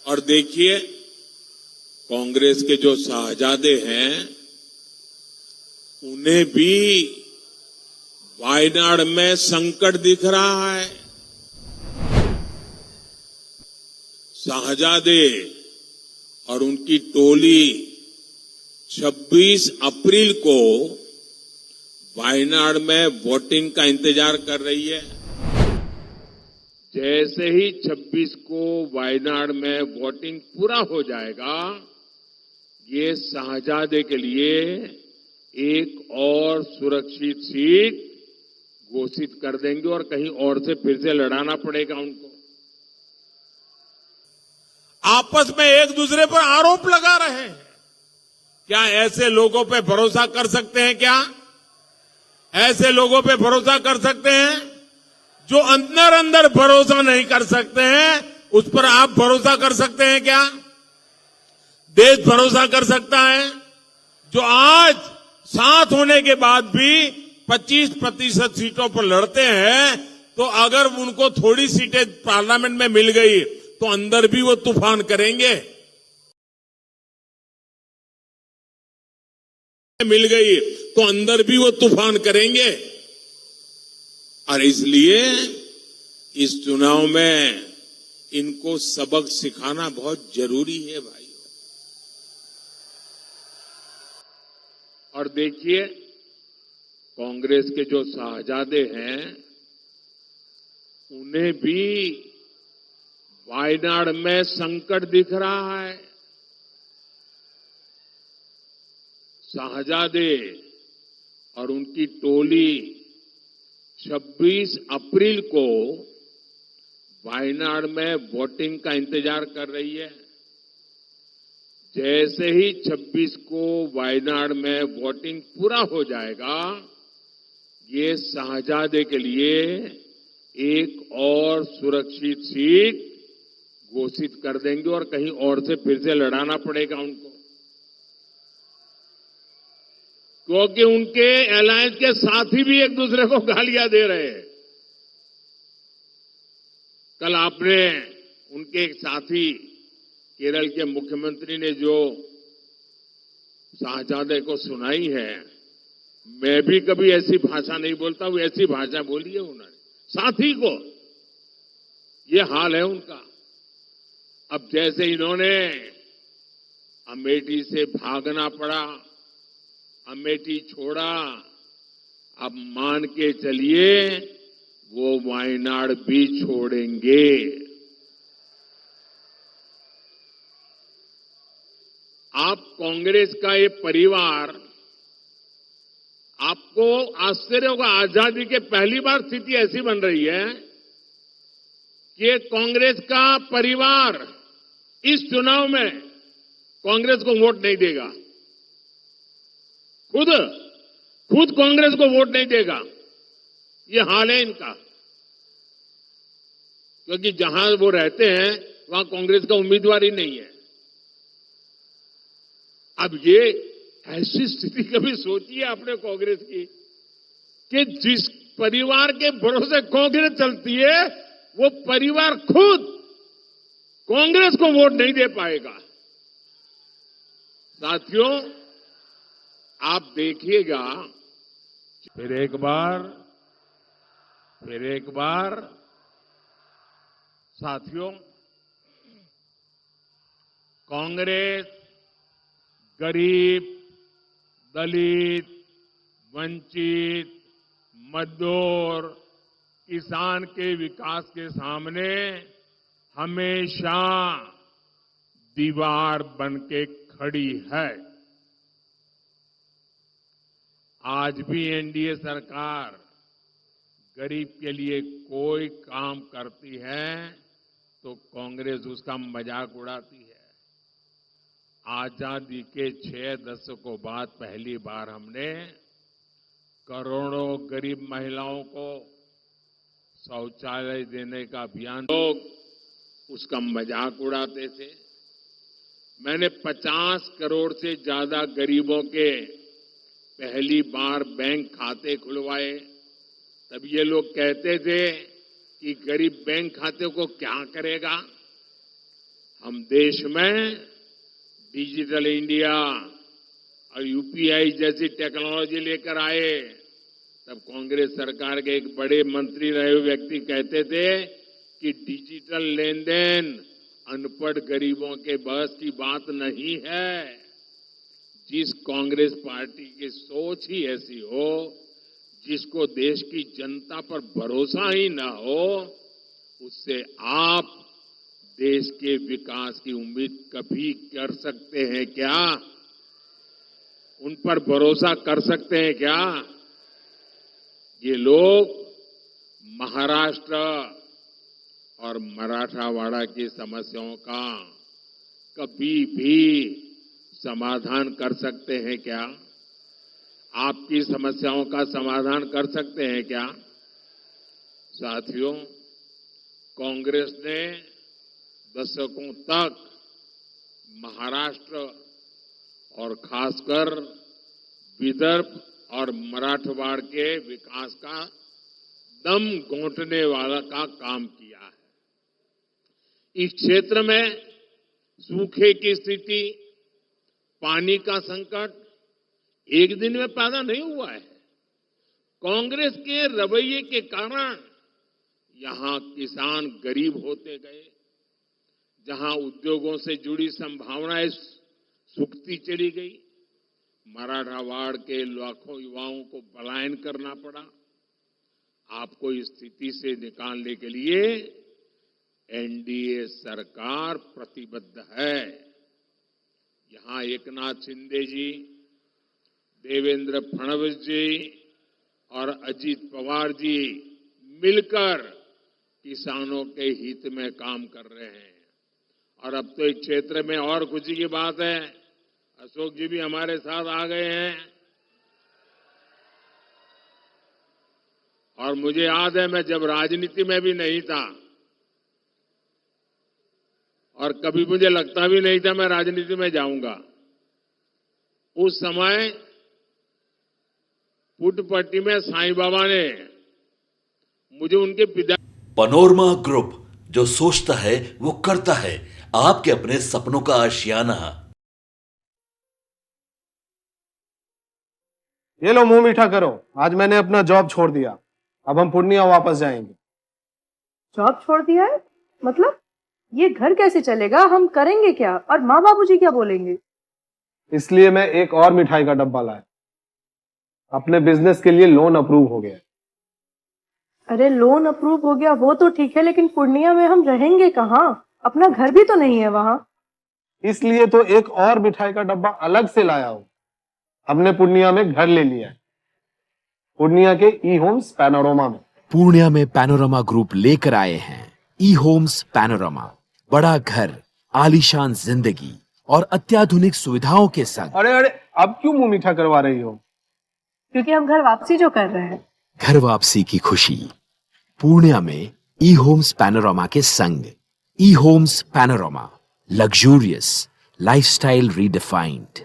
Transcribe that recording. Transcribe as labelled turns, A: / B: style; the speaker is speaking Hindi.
A: और देखिए, कांग्रेस के जो शाहजादे हैं, उन्हें भी वायनाड में संकट दिख रहा है। शाहजादे और उनकी टोली 26 अप्रैल को वायनाड में वोटिंग का इंतजार कर रही है। जैसे ही 26 को वायनाड में वोटिंग पूरा हो जाएगा, ये शाहजादे के लिए एक और सुरक्षित सीट घोषित कर देंगे और कहीं और से फिर से लड़ाना पड़ेगा उनको। आपस में एक दूसरे पर आरोप लगा रहे हैं। क्या ऐसे लोगों पे भरोसा कर सकते हैं? क्या ऐसे लोगों पे भरोसा कर सकते हैं? जो अंदर अंदर भरोसा नहीं कर सकते हैं, उस पर आप भरोसा कर सकते हैं क्या? देश भरोसा कर सकता है? जो आज साथ होने के बाद भी 25% सीटों पर लड़ते हैं, तो अगर उनको थोड़ी सीटें पार्लियामेंट में मिल गई तो अंदर भी वो तूफान करेंगे। मिल गई तो अंदर भी वो तूफान करेंगे। और इसलिए इस चुनाव में इनको सबक सिखाना बहुत जरूरी है भाई। और देखिए, कांग्रेस के जो शाहजादे हैं, उन्हें भी वायनाड में संकट दिख रहा है। शाहजादे और उनकी टोली 26 अप्रैल को वायनाड में वोटिंग का इंतजार कर रही है। जैसे ही 26 को वायनाड में वोटिंग पूरा हो जाएगा, ये शाहजादे के लिए एक और सुरक्षित सीट घोषित कर देंगे और कहीं और से फिर से लड़ाना पड़ेगा उनको। क्योंकि उनके अलायंस के साथी भी एक दूसरे को गालियां दे रहे हैं। कल आपने उनके एक साथी केरल के मुख्यमंत्री ने जो शाहजादे को सुनाई है, मैं भी कभी ऐसी भाषा नहीं बोलता हूं, ऐसी भाषा बोली है उन्होंने साथी को। ये हाल है उनका। अब जैसे इन्होंने अमेठी से भागना पड़ा, अमेठी छोड़ा, अब मान के चलिए वो वायनाड भी छोड़ेंगे। आप कांग्रेस का ये परिवार, आपको आश्चर्य होगा, आजादी के पहली बार स्थिति ऐसी बन रही है कि कांग्रेस का परिवार इस चुनाव में कांग्रेस को वोट नहीं देगा। खुद कांग्रेस को वोट नहीं देगा। ये हाल है इनका। क्योंकि जहां वो रहते हैं वहां कांग्रेस का उम्मीदवार ही नहीं है। अब ये ऐसी स्थिति कभी सोची है आपने कांग्रेस की कि जिस परिवार के भरोसे कांग्रेस चलती है, वो परिवार खुद कांग्रेस को वोट नहीं दे पाएगा। साथियों, आप देखिएगा, फिर एक बार साथियों, कांग्रेस गरीब, दलित, वंचित, मजदूर, किसान के विकास के सामने हमेशा दीवार बन के खड़ी है। आज भी एनडीए सरकार गरीब के लिए कोई काम करती है तो कांग्रेस उसका मजाक उड़ाती है। आजादी के 6 दशकों बाद पहली बार हमने करोड़ों गरीब महिलाओं को शौचालय देने का अभियान, लोग उसका मजाक उड़ाते थे। मैंने 50 करोड़ से ज्यादा गरीबों के पहली बार बैंक खाते खुलवाए। तब ये लोग कहते थे कि गरीब बैंक खाते को क्या करेगा। हम देश में डिजिटल इंडिया और यूपीआई जैसी टेक्नोलॉजी लेकर आए, तब कांग्रेस सरकार के एक बड़े मंत्री रहे हुए व्यक्ति कहते थे कि डिजिटल लेन देन अनपढ़ गरीबों के बस की बात नहीं है। जिस कांग्रेस पार्टी की सोच ही ऐसी हो, जिसको देश की जनता पर भरोसा ही ना हो, उससे आप देश के विकास की उम्मीद कभी कर सकते हैं क्या? उन पर भरोसा कर सकते हैं क्या? ये लोग महाराष्ट्र और मराठवाड़ा की समस्याओं का कभी भी समाधान कर सकते हैं क्या? आपकी समस्याओं का समाधान कर सकते हैं क्या? साथियों, कांग्रेस ने दशकों तक महाराष्ट्र और खासकर विदर्भ और मराठवाड़ के विकास का दम घोंटने वाला का काम किया है। इस क्षेत्र में सूखे की स्थिति, पानी का संकट एक दिन में पैदा नहीं हुआ है। कांग्रेस के रवैये के कारण यहां किसान गरीब होते गए, जहां उद्योगों से जुड़ी संभावनाएं सूखती चली गई, मराठवाड़ के लाखों युवाओं को पलायन करना पड़ा। आपको इस स्थिति से निकालने के लिए एनडीए सरकार प्रतिबद्ध है। यहां एकनाथ शिंदे जी, देवेंद्र फडणवीस जी और अजीत पवार जी मिलकर किसानों के हित में काम कर रहे हैं। और अब तो इस क्षेत्र में और खुशी की बात है, अशोक जी भी हमारे साथ आ गए हैं। और मुझे याद है, मैं जब राजनीति में भी नहीं था और कभी मुझे लगता भी नहीं था मैं राजनीति में जाऊंगा, उस समय पुट्टपट्टी में साईं बाबा ने मुझे उनके पिता।
B: पैनोरमा ग्रुप, जो सोचता है वो करता है। आपके अपने सपनों का आशियाना।
C: ये लो, मुंह मीठा करो। आज मैंने अपना जॉब छोड़ दिया, अब हम पूर्णिया वापस जाएंगे।
D: जॉब छोड़ दिया है? मतलब ये घर कैसे चलेगा? हम करेंगे क्या? और माँ बाबूजी क्या बोलेंगे?
C: इसलिए मैं एक और मिठाई का डब्बा लाया। अपने बिजनेस के लिए लोन अप्रूव हो गया।
D: अरे लोन अप्रूव हो गया वो तो ठीक है, लेकिन पूर्णिया में हम रहेंगे कहाँ? अपना घर भी तो नहीं है वहां।
C: इसलिए तो एक और मिठाई का डब्बा अलग से लाया हूं। हमने पूर्णिया में घर ले लिया है, पूर्णिया के ई होम्स पैनोरमा में।
E: पूर्णिया में पैनोरमा ग्रुप लेकर आए हैं ई होम्स पैनोरमा। बड़ा घर, आलीशान जिंदगी और अत्याधुनिक सुविधाओं के संग।
C: अरे अरे, अब क्यों मुंह मीठा करवा रही हो?
D: क्योंकि हम घर वापसी जो कर रहे हैं।
E: घर वापसी की खुशी पूर्णिया में ई होम्स पैनोरमा के संग। ई Homes Panorama, luxurious lifestyle redefined.